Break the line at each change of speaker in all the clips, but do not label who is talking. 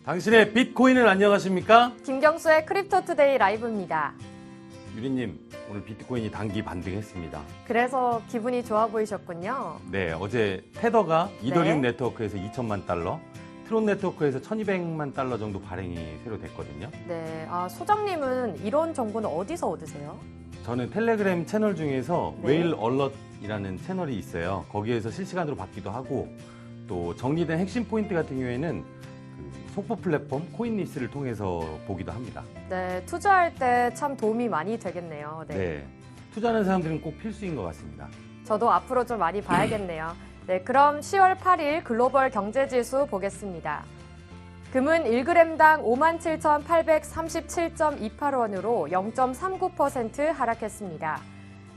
당신의 비트코인을 안녕하십니까?
김경수의 크립토투데이 라이브입니다.
유리님, 오늘 비트코인이 단기 반등했습니다.
그래서 기분이 좋아 보이셨군요.
네, 어제 테더가 이더리움
네.
네트워크에서 2천만 달러, 트론 네트워크에서 1200만 달러 정도 발행이 새로 됐거든요.
네, 소장님은 이런 정보는 어디서 얻으세요?
저는 텔레그램 채널 중에서
네.
웨일 얼럿이라는 채널이 있어요. 거기에서 실시간으로 받기도 하고, 또 정리된 핵심 포인트 같은 경우에는 그 속보 플랫폼 코인리스를 통해서 보기도 합니다.
네, 투자할 때 참 도움이 많이 되겠네요. 네.
네, 투자하는 사람들은 꼭 필수인 것 같습니다.
저도 앞으로 좀 많이 봐야겠네요. 네, 그럼 10월 8일 글로벌 경제지수 보겠습니다. 금은 1g당 57,837.28원으로 0.39% 하락했습니다.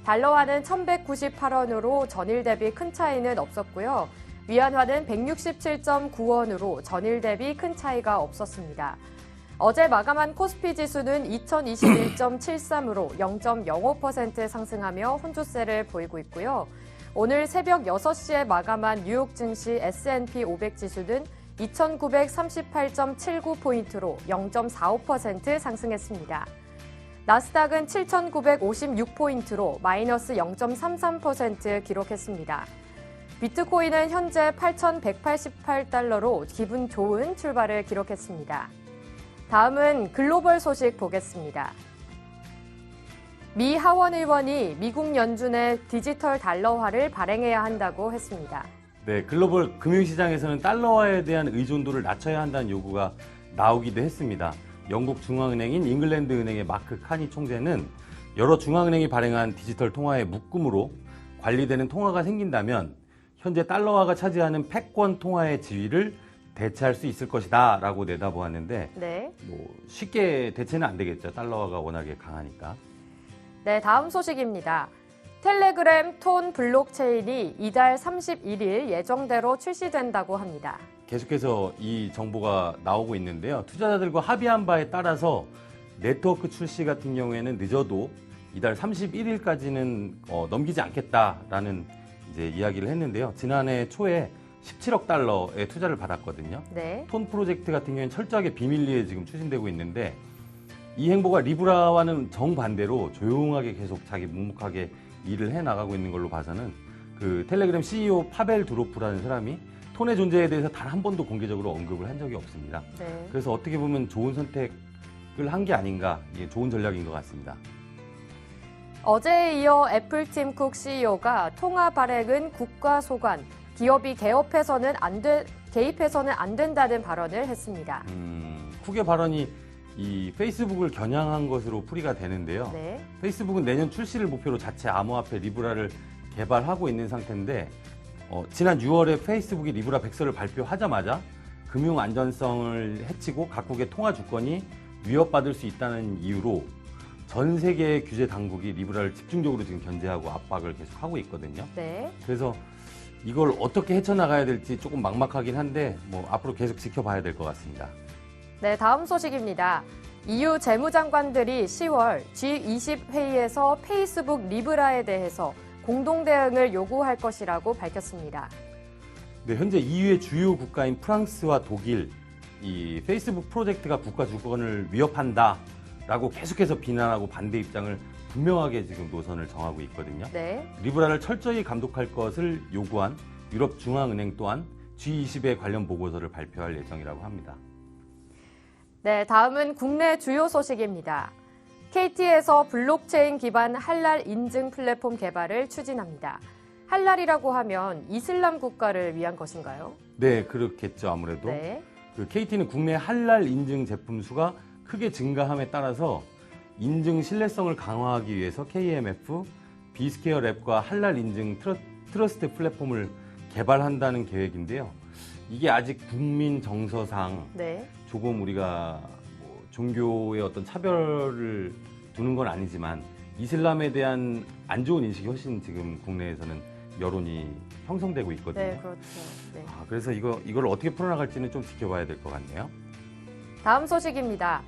달러화는 1,198원으로 전일 대비 큰 차이는 없었고요. 위안화는 167.9원으로 전일 대비 큰 차이가 없었습니다. 어제 마감한 코스피 지수는 2021.73으로 0.05% 상승하며 혼조세를 보이고 있고요. 오늘 새벽 6시에 마감한 뉴욕 증시 S&P 500 지수는 2,938.79포인트로 0.45% 상승했습니다. 나스닥은 7,956포인트로 마이너스 0.33% 기록했습니다. 비트코인은 현재 8,188달러로 기분 좋은 출발을 기록했습니다. 다음은 글로벌 소식 보겠습니다. 미 하원 의원이 미국 연준의 디지털 달러화를 발행해야 한다고 했습니다.
네, 글로벌 금융시장에서는 달러화에 대한 의존도를 낮춰야 한다는 요구가 나오기도 했습니다. 영국 중앙은행인 잉글랜드 은행의 마크 카니 총재는 여러 중앙은행이 발행한 디지털 통화의 묶음으로 관리되는 통화가 생긴다면 현재 달러화가 차지하는 패권 통화의 지위를 대체할 수 있을 것이다 라고 내다보았는데
네.
쉽게 대체는 안 되겠죠. 달러화가 워낙에 강하니까.
네, 다음 소식입니다. 텔레그램 톤 블록체인이 이달 31일 예정대로 출시된다고 합니다.
계속해서 이 정보가 나오고 있는데요. 투자자들과 합의한 바에 따라서 네트워크 출시 같은 경우에는 늦어도 이달 31일까지는 넘기지 않겠다라는 이제 이야기를 했는데요. 지난해 초에 17억 달러의 투자를 받았거든요.
네.
톤 프로젝트 같은 경우에는 철저하게 비밀리에 지금 추진되고 있는데 이 행보가 리브라와는 정반대로 조용하게 계속 자기 묵묵하게 일을 해나가고 있는 걸로 봐서는 그 텔레그램 CEO 파벨 드로프라는 사람이 톤의 존재에 대해서 단 한 번도 공개적으로 언급을 한 적이 없습니다.
네.
그래서 어떻게 보면 좋은 선택을 한 게 아닌가, 이게 좋은 전략인 것 같습니다.
어제에 이어 애플 팀 쿡 CEO가 통화 발행은 국가 소관, 기업이 개입해서는 안 된다는 발언을 했습니다.
쿡의 발언이 이 페이스북을 겨냥한 것으로 풀이가 되는데요.
네.
페이스북은 내년 출시를 목표로 자체 암호화폐 리브라를 개발하고 있는 상태인데 지난 6월에 페이스북이 리브라 백서를 발표하자마자 금융 안전성을 해치고 각국의 통화 주권이 위협받을 수 있다는 이유로 전 세계의 규제 당국이 리브라를 집중적으로 지금 견제하고 압박을 계속 하고 있거든요.
네.
그래서 이걸 어떻게 헤쳐나가야 될지 조금 막막하긴 한데 앞으로 계속 지켜봐야 될 것 같습니다.
네, 다음 소식입니다. EU 재무장관들이 10월 G20 회의에서 페이스북 리브라에 대해서 공동 대응을 요구할 것이라고 밝혔습니다.
네, 현재 EU의 주요 국가인 프랑스와 독일, 이 페이스북 프로젝트가 국가 주권을 위협한다라고 계속해서 비난하고 반대 입장을 분명하게 지금 노선을 정하고 있거든요.
네.
리브라를 철저히 감독할 것을 요구한 유럽 중앙은행 또한 G20에 관련 보고서를 발표할 예정이라고 합니다.
네, 다음은 국내 주요 소식입니다. KT에서 블록체인 기반 할랄 인증 플랫폼 개발을 추진합니다. 할랄이라고 하면 이슬람 국가를 위한 것인가요?
네, 그렇겠죠. 아무래도.
네.
그 KT는 국내 할랄 인증 제품 수가 크게 증가함에 따라서 인증 신뢰성을 강화하기 위해서 KMF, 비스케어 랩과 할랄 인증 트러스트 플랫폼을 개발한다는 계획인데요. 이게 아직 국민 정서상
네.
조금 우리가 종교의 어떤 차별을 두는 건 아니지만 이슬람에 대한 안 좋은 인식이 훨씬 지금 국내에서는 여론이 형성되고 있거든요.
네, 그렇죠. 네.
그래서 이걸 어떻게 풀어나갈지는 좀 지켜봐야 될 것 같네요.
다음 소식입니다.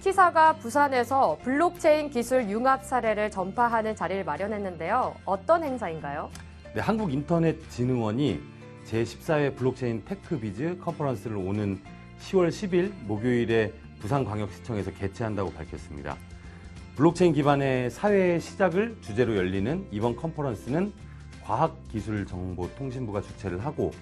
키사가 부산에서 블록체인 기술 융합 사례를 전파하는 자리를 마련했는데요. 어떤 행사인가요?
네, 한국인터넷진흥원이 제14회 블록체인 테크비즈 컨퍼런스를 오는 10월 10일 목요일에 부산광역시청에서 개최한다고 밝혔습니다. 블록체인 기반의 사회의 시작을 주제로 열리는 이번 컨퍼런스는 과학기술정보통신부가 주최를 하고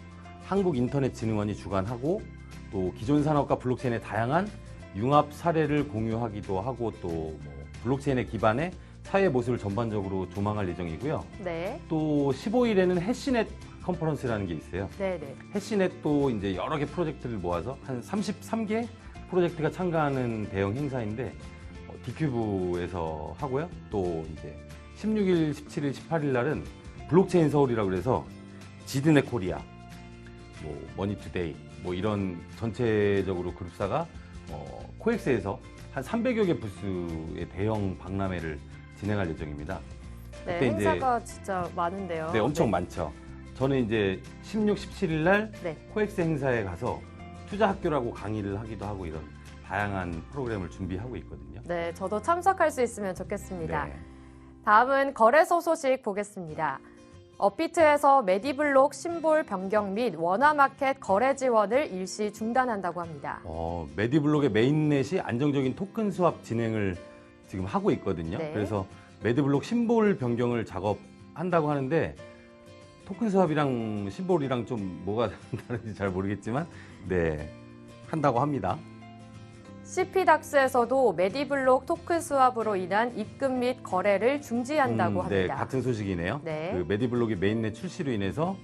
한국인터넷진흥원이 주관하고 또 기존 산업과 블록체인의 다양한 융합 사례를 공유하기도 하고 또 블록체인의 기반의 사회 모습을 전반적으로 조망할 예정이고요.
네.
또 15일에는 해시넷 컨퍼런스라는 게 있어요.
네네.
해시넷도 이제 여러 개 프로젝트를 모아서 한 33개 프로젝트가 참가하는 대형 행사인데 디큐브에서 하고요. 또 이제 16일, 17일, 18일 날은 블록체인 서울이라고 그래서 지드넷 코리아, 머니투데이 이런 전체적으로 그룹사가 코엑스에서 한 300여 개 부스의 대형 박람회를 진행할 예정입니다.
네,
그때 이제
행사가 진짜 많은데요.
네, 엄청 많죠. 저는 이제 16, 17일 날
네.
코엑스 행사에 가서 투자 학교라고 강의를 하기도 하고 이런 다양한 프로그램을 준비하고 있거든요.
네, 저도 참석할 수 있으면 좋겠습니다.
네.
다음은 거래소 소식 보겠습니다. 업비트에서 메디블록 심볼 변경 및 원화마켓 거래 지원을 일시 중단한다고 합니다.
메디블록의 메인넷이 안정적인 토큰 수합 진행을 지금 하고 있거든요.
네.
그래서 메디블록 심볼 변경을 작업한다고 하는데 토큰 수합이랑 심볼이랑 좀 뭐가 다른지 잘 모르겠지만 네, 한다고 합니다.
CP닥스에서도 메디블록 토큰 수합으로 인한 입금 및 거래를 중지한다고
네,
합니다.
같은 소식이네요.
네.
그 메디블록의 메인넷 출시로 인해서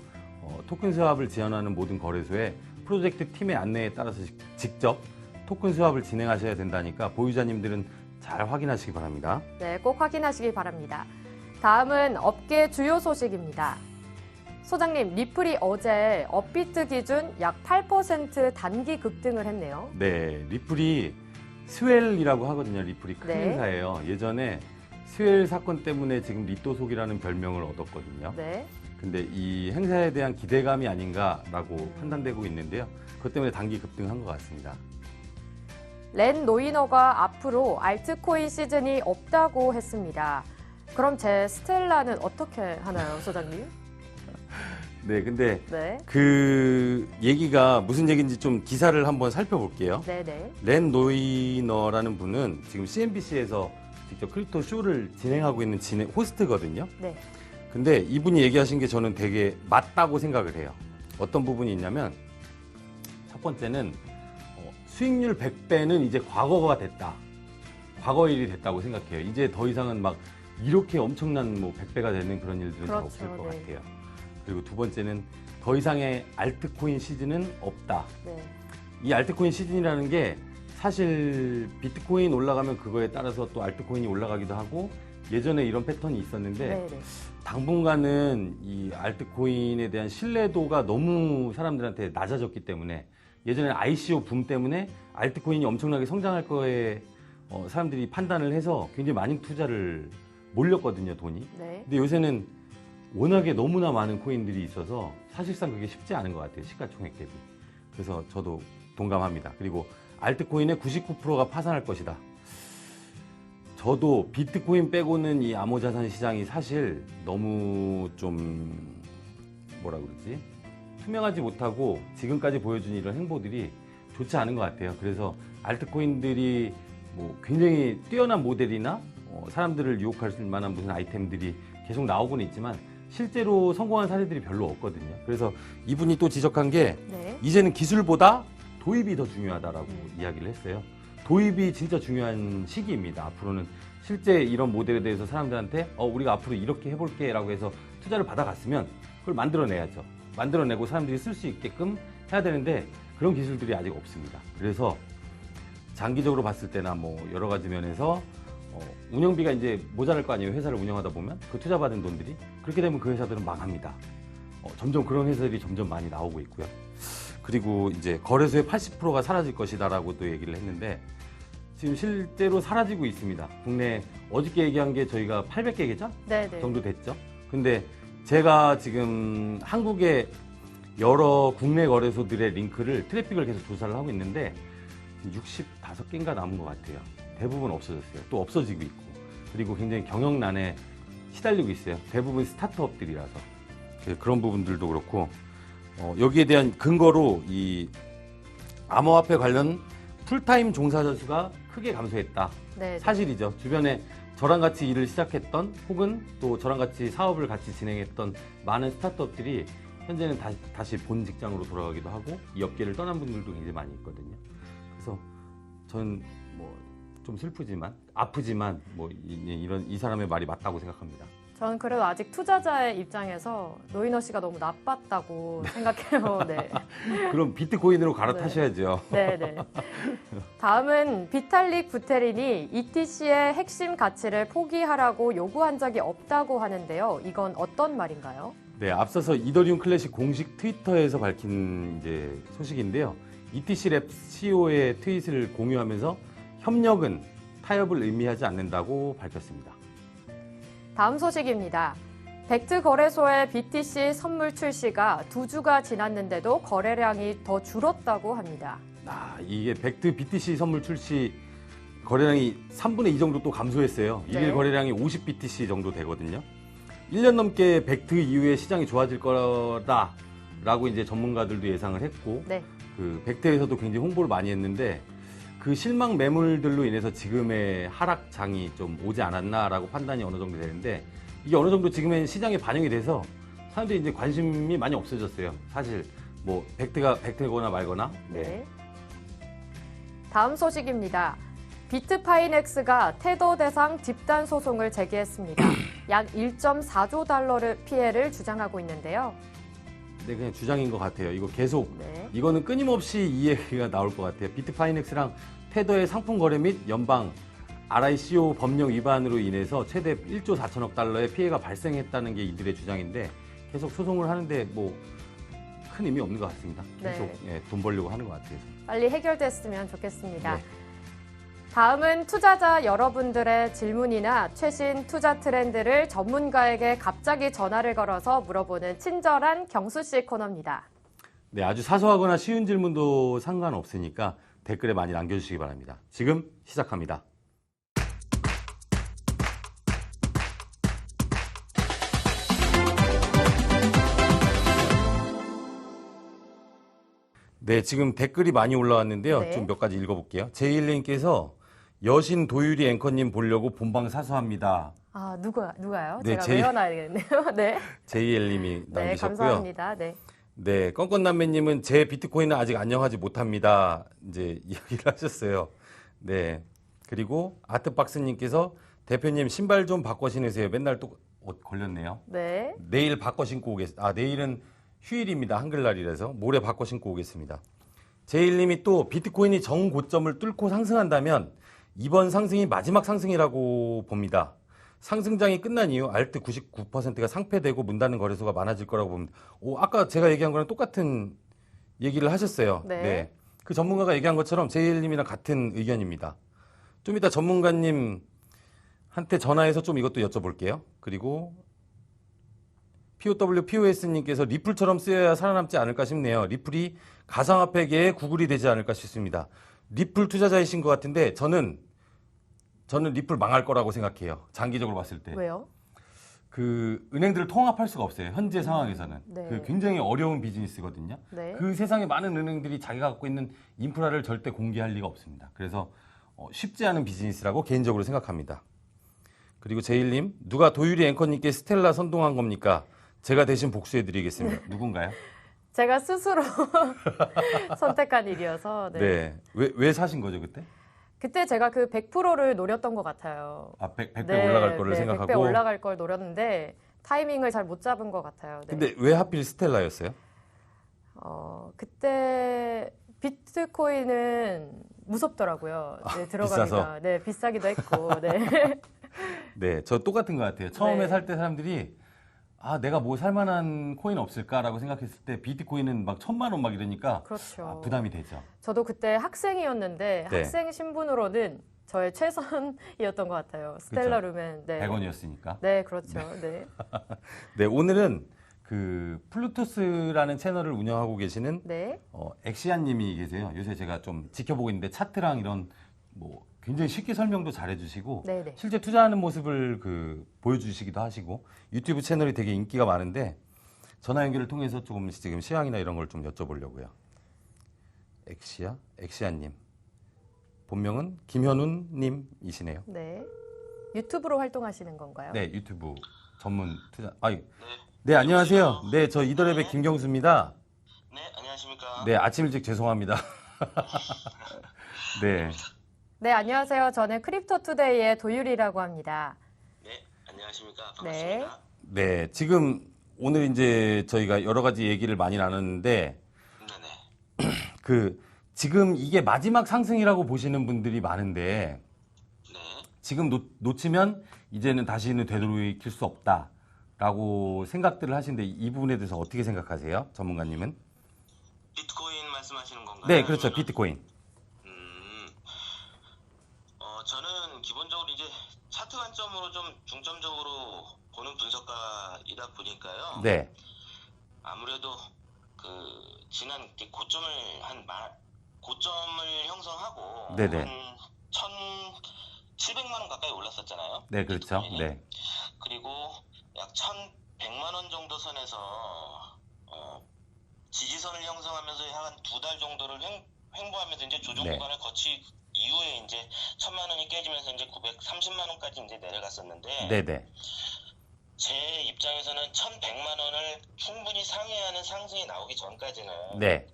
토큰 수합을 지원하는 모든 거래소에 프로젝트 팀의 안내에 따라서 직접 토큰 수합을 진행하셔야 된다니까 보유자님들은 잘 확인하시기 바랍니다.
네, 꼭 확인하시기 바랍니다. 다음은 업계 주요 소식입니다. 소장님, 리플이 어제 업비트 기준 약 8% 단기 급등을 했네요.
네, 리플이 스웰이라고 하거든요. 리플이 큰
네.
회사예요. 예전에 스웰 사건 때문에 지금 리또속이라는 별명을 얻었거든요.
네.
근데 이 행사에 대한 기대감이 아닌가라고 판단되고 있는데요. 그것 때문에 단기 급등한 것 같습니다.
렌 노이너가 앞으로 알트코인 시즌이 없다고 했습니다. 그럼 제 스텔라는 어떻게 하나요, 소장님?
네, 근데
네.
그 얘기가 무슨 얘기인지 좀 기사를 한번 살펴볼게요.
네네.
렌 노이너라는 분은 지금 CNBC에서 직접 크립토 쇼를 진행하고 있는 호스트거든요.
네.
근데 이분이 얘기하신 게 저는 되게 맞다고 생각을 해요. 어떤 부분이 있냐면 첫 번째는 수익률 100배는 이제 과거가 됐다. 과거 일이 됐다고 생각해요. 이제 더 이상은 막 이렇게 엄청난 100배가 되는 그런 일들은 잘
그렇죠,
없을 것
네.
같아요. 그리고 두 번째는 더 이상의 알트코인 시즌은 없다.
네.
이 알트코인 시즌이라는 게 사실 비트코인 올라가면 그거에 따라서 또 알트코인이 올라가기도 하고 예전에 이런 패턴이 있었는데
네네.
당분간은 이 알트코인에 대한 신뢰도가 너무 사람들한테 낮아졌기 때문에 예전에 ICO 붐 때문에 알트코인이 엄청나게 성장할 거에 사람들이 판단을 해서 굉장히 많은 투자를 몰렸거든요, 돈이.
네.
근데 요새는 워낙에 너무나 많은 코인들이 있어서 사실상 그게 쉽지 않은 것 같아요, 시가총액 대비. 그래서 저도 동감합니다. 그리고 알트코인의 99%가 파산할 것이다. 저도 비트코인 빼고는 이 암호자산 시장이 사실 너무 좀 뭐라 그러지? 투명하지 못하고 지금까지 보여준 이런 행보들이 좋지 않은 것 같아요. 그래서 알트코인들이 굉장히 뛰어난 모델이나 사람들을 유혹할 만한 무슨 아이템들이 계속 나오고는 있지만 실제로 성공한 사례들이 별로 없거든요. 그래서 이분이 또 지적한 게
네.
이제는 기술보다 도입이 더 중요하다라고 이야기를 했어요. 도입이 진짜 중요한 시기입니다. 앞으로는 실제 이런 모델에 대해서 사람들한테 우리가 앞으로 이렇게 해볼게 라고 해서 투자를 받아갔으면 그걸 만들어내야죠. 만들어내고 사람들이 쓸 수 있게끔 해야 되는데 그런 기술들이 아직 없습니다. 그래서 장기적으로 봤을 때나 여러 가지 면에서 운영비가 이제 모자랄 거 아니에요. 회사를 운영하다 보면 그 투자받은 돈들이 그렇게 되면 그 회사들은 망합니다. 점점 그런 회사들이 점점 많이 나오고 있고요. 그리고 이제 거래소의 80%가 사라질 것이다라고 또 얘기를 했는데 지금 실제로 사라지고 있습니다. 국내 어저께 얘기한 게 저희가 800개 계좌
네네.
정도 됐죠. 근데 제가 지금 한국의 여러 국내 거래소들의 링크를 트래픽을 계속 조사를 하고 있는데 65개인가 남은 것 같아요. 대부분 없어졌어요. 또 없어지고 있고 그리고 굉장히 경영난에 시달리고 있어요. 대부분 스타트업들이라서 그런 부분들도 그렇고 여기에 대한 근거로 이 암호화폐 관련 풀타임 종사자 수가 크게 감소했다.
네.
사실이죠. 주변에 저랑 같이 일을 시작했던 혹은 또 저랑 같이 사업을 같이 진행했던 많은 스타트업들이 현재는 다시 본 직장으로 돌아가기도 하고 이 업계를 떠난 분들도 굉장히 많이 있거든요. 그래서 저는 뭐 좀 슬프지만 아프지만 뭐 이 사람의 말이 맞다고 생각합니다.
저는 그래도 아직 투자자의 입장에서 노인호 씨가 너무 나빴다고 생각해요. 네.
그럼 비트코인으로 갈아타셔야죠.
네, 네. 다음은 비탈릭 부테린이 ETC의 핵심 가치를 포기하라고 요구한 적이 없다고 하는데요. 이건 어떤 말인가요?
네, 앞서서 이더리움 클래식 공식 트위터에서 밝힌 이제 소식인데요. ETC 랩 CEO의 트윗을 공유하면서 협력은 타협을 의미하지 않는다고 밝혔습니다.
다음 소식입니다. 벡트 거래소의 BTC 선물 출시가 2주가 지났는데도 거래량이 더 줄었다고 합니다.
이게 벡트 BTC 선물 출시 거래량이 3분의 2 정도 또 감소했어요.
네.
일일 거래량이 50 BTC 정도 되거든요. 1년 넘게 벡트 이후에 시장이 좋아질 거다라고 이제 전문가들도 예상을 했고,
네.
그 벡트에서도 굉장히 홍보를 많이 했는데 그 실망 매물들로 인해서 지금의 하락장이 좀 오지 않았나라고 판단이 어느 정도 되는데 이게 어느 정도 지금의 시장에 반영이 돼서 사람들이 이제 관심이 많이 없어졌어요. 사실 뭐 벡트가 벡트거나 말거나.
네. 다음 소식입니다. 비트파이넥스가 테더 대상 집단 소송을 제기했습니다. 약 1.4조 달러를 피해를 주장하고 있는데요.
네, 그냥 주장인 것 같아요. 이거 계속
네.
이거는 끊임없이 이 얘기가 나올 것 같아요. 비트파이넥스랑 테더의 상품 거래 및 연방 RICO 법령 위반으로 인해서 최대 1조 4천억 달러의 피해가 발생했다는 게 이들의 주장인데 계속 소송을 하는데 뭐 큰 의미 없는 것 같습니다. 계속
네.
돈 벌려고 하는 것 같아요.
빨리 해결됐으면 좋겠습니다.
네.
다음은 투자자 여러분들의 질문이나 최신 투자 트렌드를 전문가에게 갑자기 전화를 걸어서 물어보는 친절한 경수 씨 코너입니다.
네, 아주 사소하거나 쉬운 질문도 상관없으니까 댓글에 많이 남겨주시기 바랍니다. 지금 시작합니다. 네, 지금 댓글이 많이 올라왔는데요.
네.
좀 몇 가지 읽어볼게요. 제이일님께서 여신 도유리 앵커님 보려고 본방 사수합니다.
아, 누가요?
네,
제가 외워놔야겠네요. 네.
제이엘님이
네,
남기셨고요.
감사합니다. 네.
네, 껌껌남매님은 제 비트코인은 아직 안녕하지 못합니다. 이제 이야기를 하셨어요. 네, 그리고 아트박스님께서 대표님 신발 좀 바꿔 신으세요. 맨날 또 옷 걸렸네요.
네.
내일 바꿔 신고 오겠습니다. 내일은 휴일입니다. 한글날이라서 모레 바꿔 신고 오겠습니다. 제일님이 또 비트코인이 정고점을 뚫고 상승한다면 이번 상승이 마지막 상승이라고 봅니다. 상승장이 끝난 이후 알트 99%가 상폐되고 문 닫는 거래소가 많아질 거라고 봅니다. 아까 제가 얘기한 거랑 똑같은 얘기를 하셨어요.
네.
그 전문가가 얘기한 것처럼 제일님이랑 같은 의견입니다. 좀 이따 전문가님한테 전화해서 좀 이것도 여쭤볼게요. 그리고 POS님께서 리플처럼 쓰여야 살아남지 않을까 싶네요. 리플이 가상화폐계의 구글이 되지 않을까 싶습니다. 리플 투자자이신 것 같은데 저는 리플 망할 거라고 생각해요. 장기적으로 봤을 때.
왜요?
그 은행들을 통합할 수가 없어요. 현재 상황에서는.
네.
그 굉장히 어려운 비즈니스거든요.
네.
그 세상에 많은 은행들이 자기가 갖고 있는 인프라를 절대 공개할 리가 없습니다. 그래서 쉽지 않은 비즈니스라고 개인적으로 생각합니다. 그리고 제일님, 누가 도유리 앵커님께 스텔라 선동한 겁니까? 제가 대신 복수해드리겠습니다. 누군가요?
제가 스스로 선택한 일이어서. 네.
네. 왜 사신 거죠, 그때?
그때 제가 그 100%를 노렸던 것 같아요.
100배
네,
올라갈 거를
네,
생각하고.
100배 올라갈 걸 노렸는데 타이밍을 잘 못 잡은 것 같아요. 네.
근데 왜 하필 스텔라였어요?
그때 비트코인은 무섭더라고요. 네, 들어가기가.
비싸서?
네, 비싸기도 했고. 네.
네, 저 똑같은 것 같아요. 처음에
네.
살 때 사람들이 내가 뭐 살만한 코인 없을까라고 생각했을 때 비트코인은 막 1,000만 원 막 이러니까
그렇죠.
부담이 되죠.
저도 그때 학생이었는데
네.
학생 신분으로는 저의 최선이었던 것 같아요. 스텔라 루멘. 네.
100원이었으니까.
네, 그렇죠. 네.
네, 오늘은 그 플루토스라는 채널을 운영하고 계시는
네.
엑시안 님이 계세요. 요새 제가 좀 지켜보고 있는데 차트랑 이런 뭐 굉장히 쉽게 설명도 잘 해주시고
네네.
실제 투자하는 모습을 보여주시기도 하시고 유튜브 채널이 되게 인기가 많은데 전화 연결을 통해서 조금 지금 시황이나 이런 걸 좀 여쭤보려고요. 엑시아님. 본명은 김현훈님이시네요.
네. 유튜브로 활동하시는 건가요?
네, 유튜브 전문 투자. 네, 안녕하세요. 네, 저 이더랩의 김경수입니다.
네, 안녕하십니까.
네, 아침 일찍 죄송합니다. 네.
네, 안녕하세요. 저는 크립토투데이의 도유리라고 합니다.
네, 안녕하십니까.
네.
반갑습니다.
네, 지금 오늘 이제 저희가 여러 가지 얘기를 많이 나눴는데,
네네.
지금 이게 마지막 상승이라고 보시는 분들이 많은데,
네.
지금 놓치면 이제는 다시는 되돌이킬 수 없다라고 생각들을 하시는데, 이 부분에 대해서 어떻게 생각하세요? 전문가님은?
비트코인 말씀하시는 건가요?
네, 그렇죠.
아니면은-
비트코인.
저는 기본적으로 이제 차트 관점으로 좀 중점적으로 보는 분석가이다 보니까요.
네,
아무래도 지난 이렇게 고점을 형성하고
네네.
한 1,700만 원 가까이 올랐었잖아요.
네, 그렇죠.
비트코인이.
네,
그리고 약 1,100만 원 정도 선에서 지지선을 형성하면서 한 2달 정도를 횡보하면서 이제 조정
네.
구간을 거치 이후에 이제 1,000만 원이 깨지면서 이제 930만 원까지 이제 내려갔었는데
네, 네,
제 입장에서는 1,100만 원을 충분히 상회하는 상승이 나오기 전까지는
네,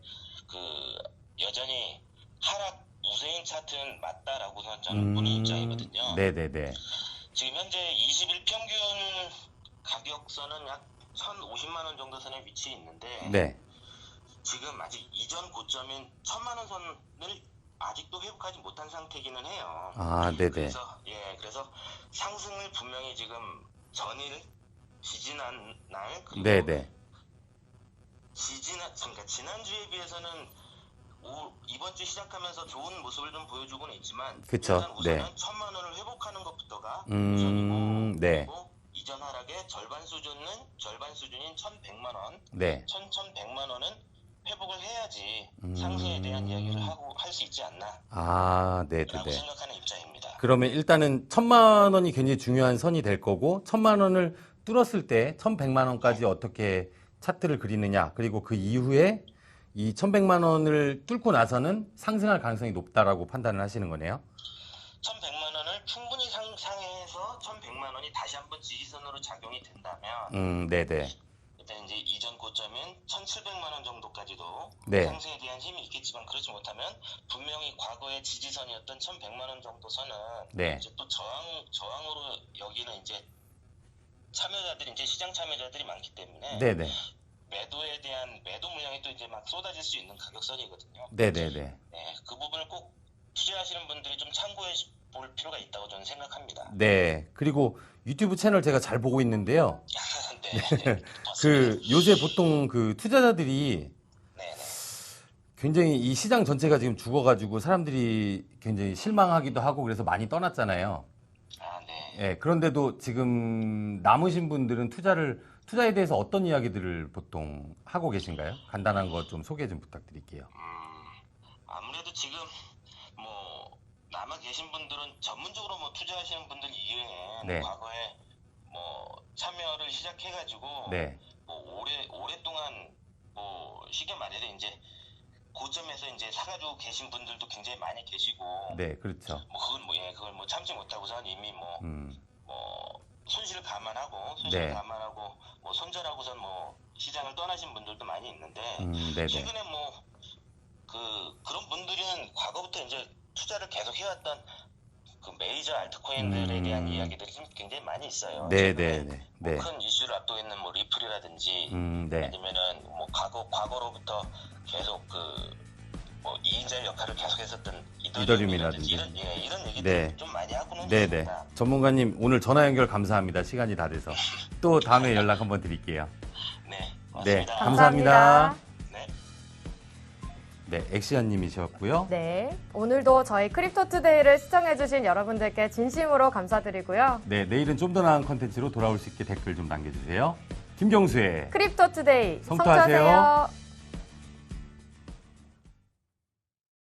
여전히 하락 우세인 차트는 맞다라고 저는 보는 입장이거든요.
네, 네, 네,
지금 현재 20일 평균 가격선은 약 1,050만 원 정도 선에 위치해 있는데
네,
지금 아직 이전 고점인 1,000만 원 선을 아직도 회복하지 못한 상태이기는 해요.
아, 네, 네,
그래서 상승을 분명히 지금 전일 지지난 날 그리고
네, 네,
그러니까 지난주에 비해서는 이번 주 시작하면서 좋은 모습을 좀 보여주고는 있지만
그쵸,
일단 우선은
네.
1,000만 원을 회복하는 것부터가 우선이고
네,
그리고 이전 하락의 절반 수준인 1,100만 원,
네.
1,100만 원은 회복을 해야지 상승에 대한 이야기를 할 수 있지 않나라고
아, 네, 네, 네.
생각하는 입장입니다.
그러면 일단은 1,000만 원이 굉장히 중요한 선이 될 거고 1,000만 원을 뚫었을 때 1,100만 원까지 어떻게 차트를 그리느냐 그리고 그 이후에 이 1,100만 원을 뚫고 나서는 상승할 가능성이 높다라고 판단을 하시는 거네요.
1,100만 원을 충분히 상회해서 1,100만 원이 다시 한번 지지선으로 작용이 된다면
네, 네,
일단 이제 이전 고점인 1,700만 원 정도까지도
네.
상승에 대한 힘이 있겠지만 그렇지 못하면 분명히 과거의 지지선이었던 1,100만 원 정도 선은
네.
이제 또 저항으로 여기는 이제 참여자들이 이제 시장 참여자들이 많기 때문에
네, 네,
매도에 대한 매도 물량이 또 이제 막 쏟아질 수 있는 가격선이거든요.
네, 네, 네.
네, 그 부분을 꼭 투자하시는 분들이 좀 참고해 볼 필요가 있다고 저는 생각합니다.
네. 그리고 유튜브 채널 제가 잘 보고 있는데요.
네,
요새 보통 투자자들이
네,
굉장히 이 시장 전체가 지금 죽어가지고 사람들이 굉장히 실망하기도 하고 그래서 많이 떠났잖아요.
네.
예, 그런데도 지금 남으신 분들은 투자에 대해서 어떤 이야기들을 보통 하고 계신가요? 간단한 거 좀 소개 좀 부탁드릴게요.
아무래도 지금 남아 계신 분들은 전문적으로 투자하시는 분들 이외에
네.
과거에 참여를 시작해가지고
네,
오랫동안 쉽게 말해서 이제 고점에서 이제 사가지고 계신 분들도 굉장히 많이 계시고
네, 그렇죠.
그걸 참지 못하고선 이미 손실을
네.
감안하고 손절하고선 시장을 떠나신 분들도 많이 있는데
네, 네,
최근에 그런 분들은 과거부터 이제 투자를 계속 해왔던 그 메이저 알트코인들에 대한 이야기들이 좀 굉장히 많이 있어요.
네,
최근에
네, 네, 네.
큰 이슈를 앞두고 있는 리플이라든지
네,
아니면은 과거로부터 계속 이인자의 역할을 계속했었던
이더리움이라든지.
이런 얘기들
네.
좀 많이 하고는
네, 네.
있습니다.
전문가님 오늘 전화 연결 감사합니다. 시간이 다 돼서 또 다음에 연락 한번 드릴게요.
네,
네,
고맙습니다.
감사합니다.
네.
네, 엑시아님이셨고요.
네. 오늘도 저희 크립토투데이를 시청해주신 여러분들께 진심으로 감사드리고요.
네, 내일은 좀 더 나은 컨텐츠로 돌아올 수 있게 댓글 좀 남겨주세요. 김경수의
크립토투데이
성투하세요.
성투하세요.